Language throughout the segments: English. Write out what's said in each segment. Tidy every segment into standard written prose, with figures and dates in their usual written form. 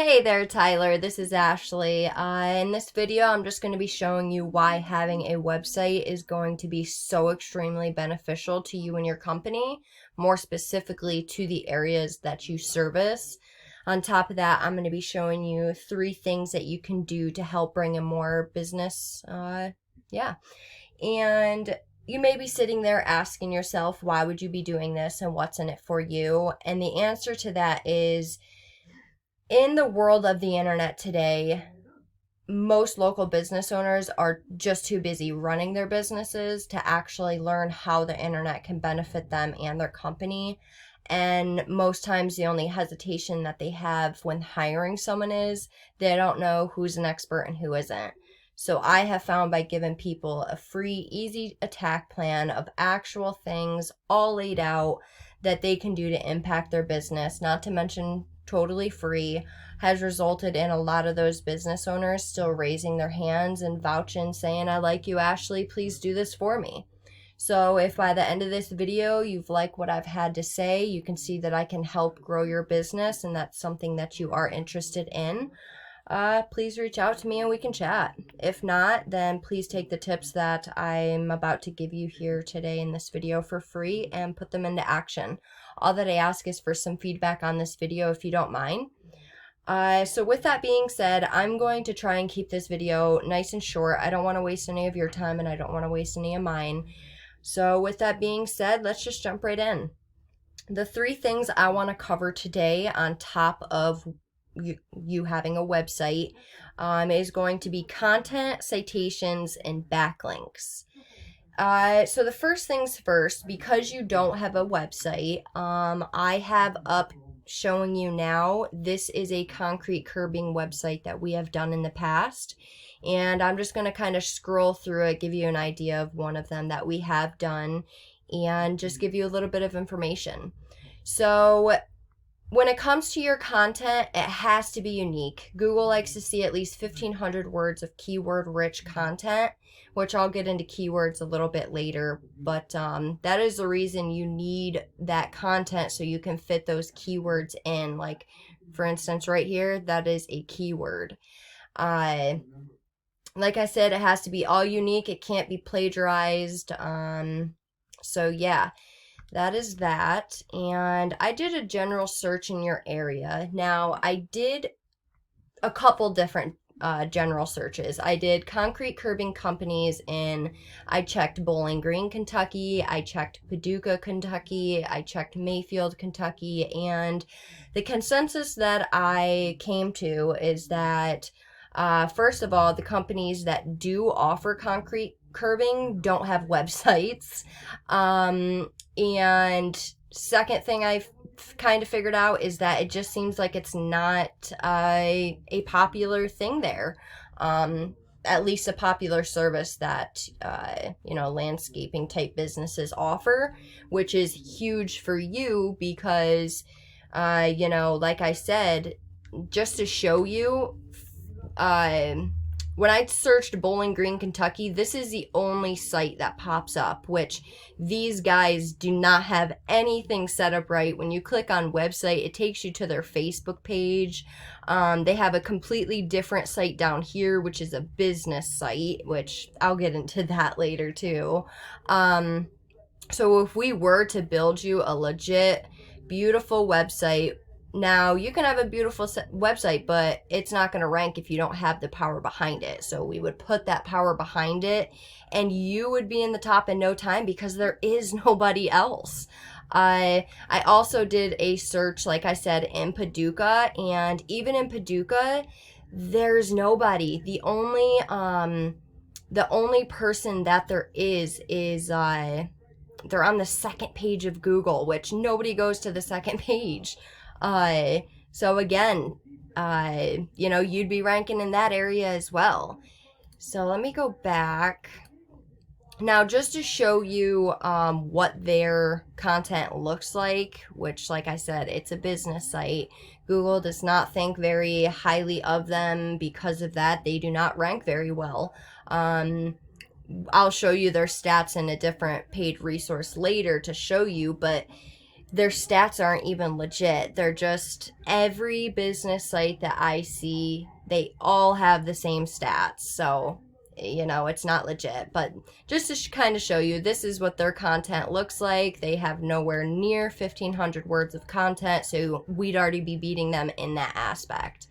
Hey there, Tyler. This is Ashley. In this video, I'm just going to be showing you why having a website is going to be so extremely beneficial to you and your company, more specifically to the areas that you service. On top of that, I'm going to be showing you 3 things that you can do to help bring in more business. Yeah. And you may be sitting there asking yourself, why would you be doing this and what's in it for you? And the answer to that is, in the world of the internet today, most local business owners are just too busy running their businesses to actually learn how the internet can benefit them and their company. And most times, the only hesitation that they have when hiring someone is they don't know who's an expert and who isn't. So I have found by giving people a free, easy attack plan of actual things all laid out that they can do to impact their business, not to mention totally free, has resulted in a lot of those business owners still raising their hands and vouching, saying, I like you, Ashley, please do this for me. So if by the end of this video you've liked what I've had to say, you can see that I can help grow your business and that's something that you are interested in, please reach out to me and we can chat. If not, then please take the tips that I'm about to give you here today in this video for free and put them into action. All that I ask is for some feedback on this video if you don't mind. So with that being said, I'm going to try and keep this video nice and short. I don't want to waste any of your time and I don't want to waste any of mine. So with that being said, let's just jump right in. The 3 things I want to cover today on top of you having a website is going to be content, citations, and backlinks. So the first things first, because you don't have a website, I have up showing you now, this is a concrete curbing website that we have done in the past. And I'm just going to kind of scroll through it, give you an idea of one of them that we have done, and just give you a little bit of information. So when it comes to your content, it has to be unique. Google likes to see at least 1,500 words of keyword-rich content, which I'll get into keywords a little bit later, but that is the reason you need that content so you can fit those keywords in. Like, for instance, right here, that is a keyword. Like I said, it has to be all unique. It can't be plagiarized. So yeah. That is that. And I did a general search in your area. Now, I did a couple different general searches. I did concrete curbing companies I checked Bowling Green, Kentucky. I checked Paducah, Kentucky. I checked Mayfield, Kentucky. And the consensus that I came to is that, first of all, the companies that do offer concrete curbing don't have websites. And second thing I've kind of figured out is that it just seems like it's not a popular thing there. At least a popular service that, landscaping type businesses offer, which is huge for you because, like I said, just to show you, when I searched Bowling Green, Kentucky, this is the only site that pops up, which these guys do not have anything set up right. When you click on website, it takes you to their Facebook page. They have a completely different site down here, which is a business site, which I'll get into that later too. So if we were to build you a legit, beautiful website, now, you can have a beautiful website, but it's not going to rank if you don't have the power behind it. So we would put that power behind it, and you would be in the top in no time because there is nobody else. I also did a search, like I said, in Paducah, and even in Paducah, there's nobody. The only person that there is they're on the second page of Google, which nobody goes to the second page. So again, you'd be ranking in that area as well. So let me go back. Now, just to show you what their content looks like, which, like I said, it's a business site. Google does not think very highly of them because of that. They do not rank very well. I'll show you their stats in a different paid resource later to show you, but their stats aren't even legit. They're just, every business site that I see, they all have the same stats. So, you know, it's not legit. But just to kind of show you, this is what their content looks like. They have nowhere near 1,500 words of content, so we'd already be beating them in that aspect.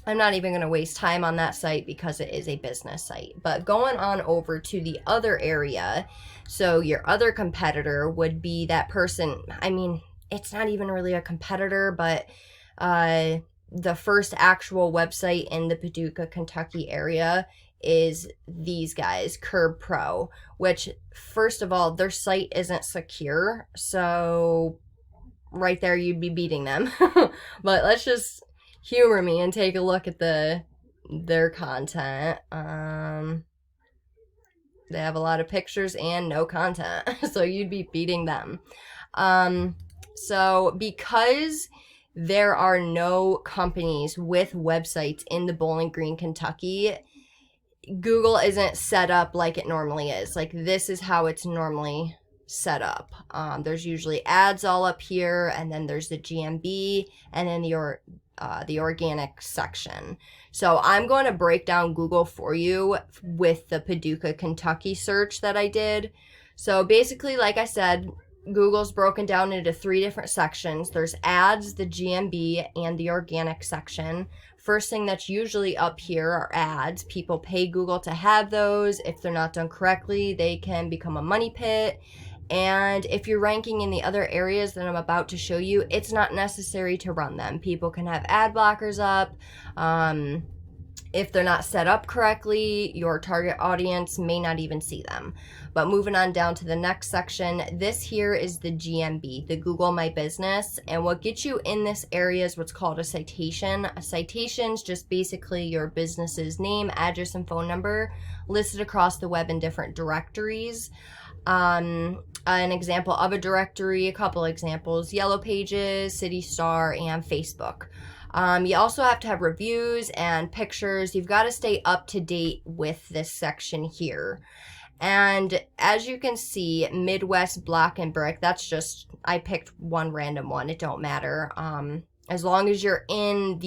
I'm not even going to waste time on that site because it is a business site. But going on over to the other area, so your other competitor would be that person. I mean, it's not even really a competitor, but the first actual website in the Paducah, Kentucky area is these guys, Curb Pro, which, first of all, their site isn't secure. So right there, you'd be beating them. But let's just humor me and take a look at their content. They have a lot of pictures and no content, so you'd be beating them. So because there are no companies with websites in the Bowling Green, Kentucky, Google isn't set up like it normally is. Like, this is how it's normally set up. There's usually ads all up here, and then there's the GMB, and then the organic section. So I'm going to break down Google for you with the Paducah, Kentucky search that I did. So basically, like I said, Google's broken down into 3 different sections. There's ads, the GMB, and the organic section. First thing that's usually up here are ads. People pay Google to have those. If they're not done correctly, they can become a money pit. And if you're ranking in the other areas that I'm about to show you, it's not necessary to run them. People can have ad blockers up. If they're not set up correctly, your target audience may not even see them. But moving on down to the next section, this here is the GMB, the Google My Business. And what gets you in this area is what's called a citation. A citation is just basically your business's name, address, and phone number listed across the web in different directories. An example of a directory, a couple examples: Yellow Pages, City Star, and Facebook. You also have to have reviews and pictures. You've got to stay up to date with this section here. And as you can see, Midwest Block and Brick, that's just, I picked one random one. It don't matter. As long as you're in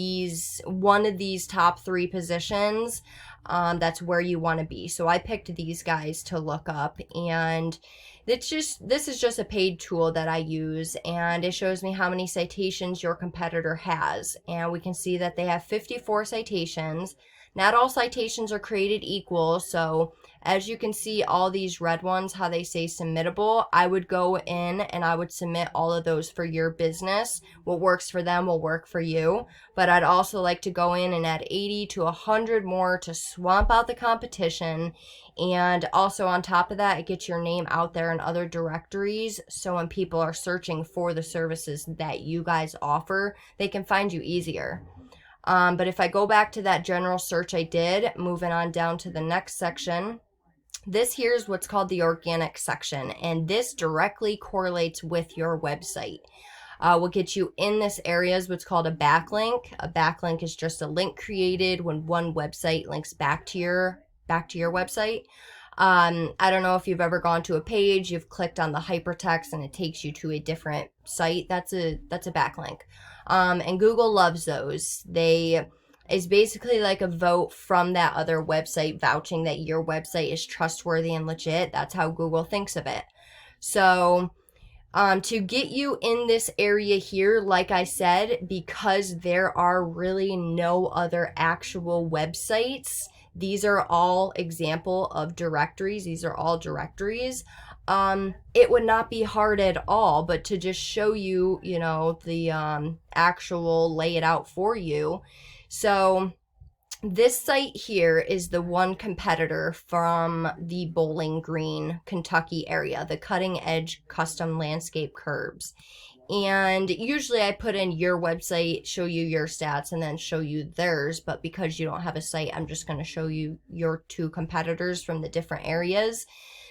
one of these top 3 positions, that's where you want to be. So I picked these guys to look up, and this is just a paid tool that I use, and it shows me how many citations your competitor has. And we can see that they have 54 citations. Not all citations are created equal, so as you can see, all these red ones, how they say submittable, I would go in and I would submit all of those for your business. What works for them will work for you. But I'd also like to go in and add 80 to 100 more to swamp out the competition. And also on top of that, it gets your name out there in other directories. So when people are searching for the services that you guys offer, they can find you easier. But if I go back to that general search I did, moving on down to the next section, this here is what's called the organic section, and this directly correlates with your website. What gets you in this area is what's called a backlink. A backlink is just a link created when one website links back to your website. I don't know if you've ever gone to a page, you've clicked on the hypertext and it takes you to a different site. That's a backlink. And Google loves those. It's basically like a vote from that other website vouching that your website is trustworthy and legit. That's how Google thinks of it. So to get you in this area here, like I said, because there are really no other actual websites, these are all example of directories. These are all directories. It would not be hard at all, but to just show you, the actual lay it out for you. So this site here is the one competitor from the Bowling Green, Kentucky area, the Cutting Edge Custom Landscape Curbs. And usually I put in your website, show you your stats, and then show you theirs. But because you don't have a site, I'm just going to show you your 2 competitors from the different areas.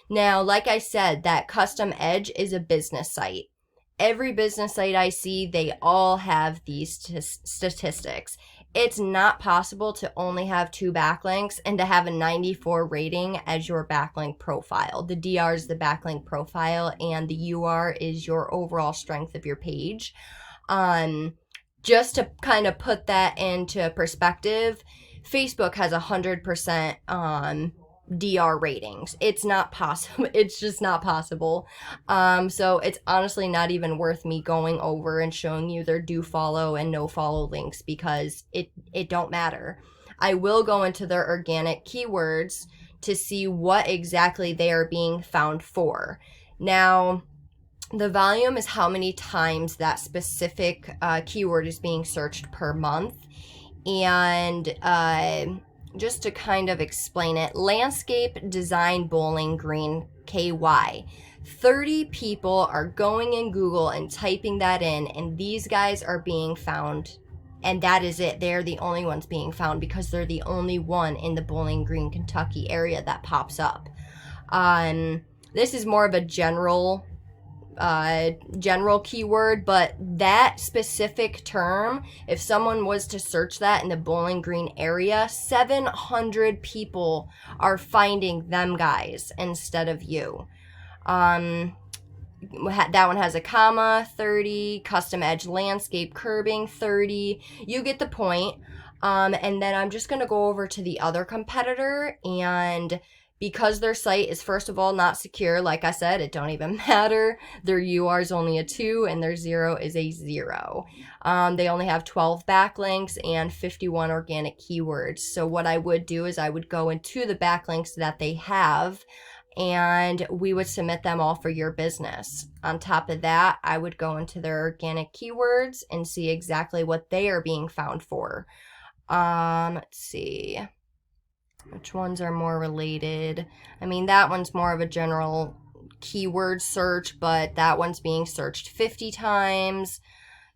Now, like I said, that Custom Edge is a business site. Every business site I see, they all have these statistics. It's not possible to only have 2 backlinks and to have a 94 rating as your backlink profile. The DR is the backlink profile, and the UR is your overall strength of your page. Just to kind of put that into perspective, Facebook has 100% DR ratings. It's not possible. It's just not possible. So it's honestly not even worth me going over and showing you their do follow and no follow links, because it don't matter. I will go into their organic keywords to see what exactly they are being found for. Now, the volume is how many times that specific keyword is being searched per month. And just to kind of explain it, landscape design bowling green KY. 30 people are going in Google and typing that in, and these guys are being found, and that is it. They're the only ones being found because they're the only one in the Bowling Green, Kentucky area that pops up. This is more of a general keyword, but that specific term, if someone was to search that in the Bowling Green area, 700 people are finding them guys instead of you. That one has a comma, 30, custom edge landscape curbing, 30. You get the point. And then I'm just going to go over to the other competitor, and because their site is, first of all, not secure, like I said, it don't even matter. Their UR is only a 2 and their 0 is a 0. They only have 12 backlinks and 51 organic keywords. So what I would do is I would go into the backlinks that they have, and we would submit them all for your business. On top of that, I would go into their organic keywords and see exactly what they are being found for. Let's see. Which ones are more related? I mean, that one's more of a general keyword search, but that one's being searched 50 times,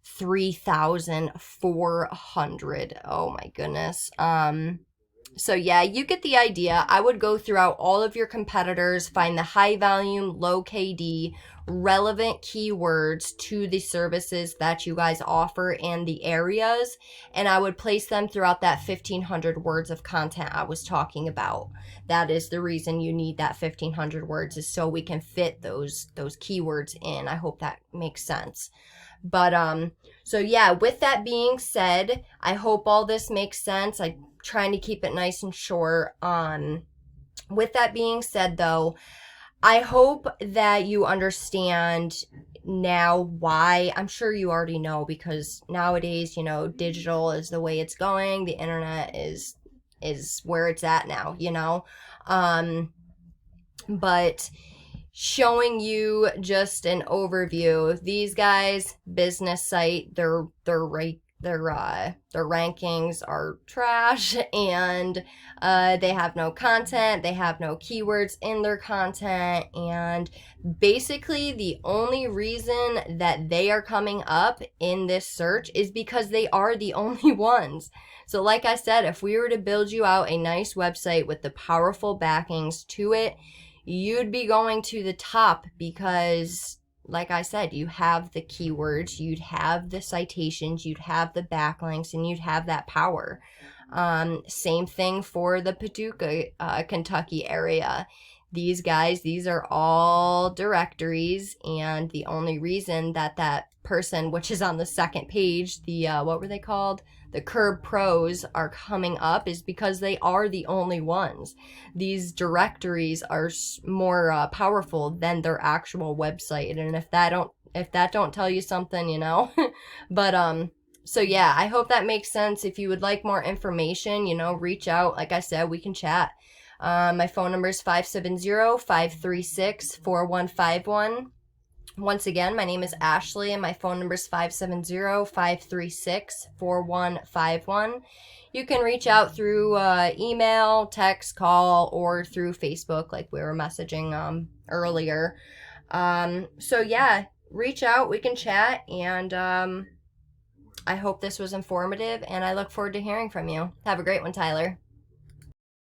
3,400. Oh my goodness. So yeah, you get the idea. I would go throughout all of your competitors, find the high volume, low KD, relevant keywords to the services that you guys offer and the areas, and I would place them throughout that 1,500 words of content I was talking about. That is the reason you need that 1,500 words, is so we can fit those keywords in. I hope that makes sense. But so yeah, with that being said, I hope all this makes sense. I'm trying to keep it nice and short. With that being said, though, I hope that you understand now why. I'm sure you already know, because nowadays, you know, digital is the way it's going. The internet is where it's at now, you know. But showing you just an overview. These guys, business site, their rankings are trash, and they have no content, they have no keywords in their content, and basically the only reason that they are coming up in this search is because they are the only ones. So like I said, if we were to build you out a nice website with the powerful backings to it, you'd be going to the top, because like I said, you have the keywords, you'd have the citations, you'd have the backlinks, and you'd have that power. Same thing for the Paducah, Kentucky area. These guys, these are all directories, and the only reason that person, which is on the second page, the, what were they called? The Curb Pros are coming up, is because they are the only ones. These directories are more powerful than their actual website, and if that don't tell you something, you know. But so yeah, I hope that makes sense. If you would like more information, you know, reach out. Like I said, we can chat. My phone number is 570-536-4151. Once again, my name is Ashley, and my phone number is 570-536-4151. You can reach out through email, text, call, or through Facebook, like we were messaging earlier. So yeah, reach out, we can chat, and I hope this was informative, and I look forward to hearing from you. Have a great one, Tyler.